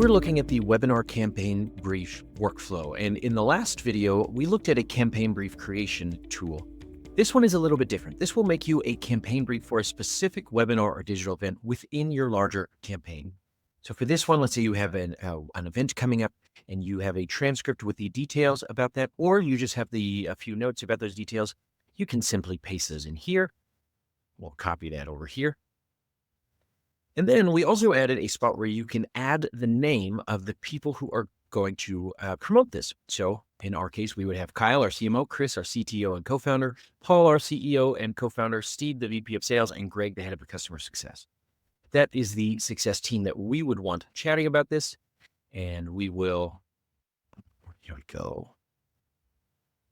we're looking at the webinar campaign brief workflow. And in the last video, we looked at a campaign brief creation tool. This one is a little bit different. This will make you a campaign brief for a specific webinar or digital event within your larger campaign. So for this one, let's say you have an event coming up and you have a transcript with the details about that, or you just have a few notes about those details. You can simply paste those in here. We'll copy that over here. And then we also added a spot where you can add the name of the people who are going to promote this. So in our case, we would have Kyle, our CMO, Chris, our CTO and co-founder, Paul, our CEO and co-founder, Steve, the VP of sales, and Greg, the head of customer success. That is the success team that we would want chatting about this. And we will, here we go,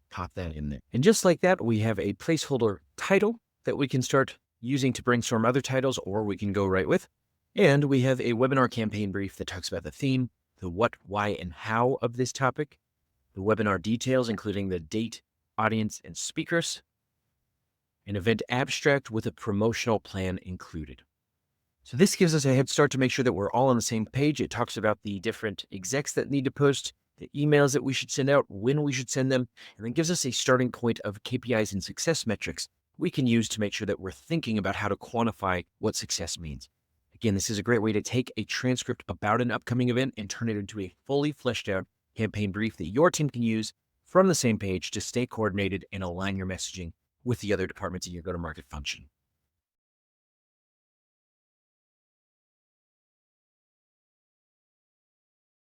pop that in there. And just like that, we have a placeholder title that we can start using to brainstorm other titles, or we can go right with. And we have a webinar campaign brief that talks about the theme, the what, why, and how of this topic, the webinar details, including the date, audience, and speakers, an event abstract with a promotional plan included. So this gives us a head start to make sure that we're all on the same page. It talks about the different execs that need to post, the emails that we should send out, when we should send them, and then gives us a starting point of KPIs and success metrics we can use to make sure that we're thinking about how to quantify what success means. Again, this is a great way to take a transcript about an upcoming event and turn it into a fully fleshed out campaign brief that your team can use from the same page to stay coordinated and align your messaging with the other departments in your go-to-market function.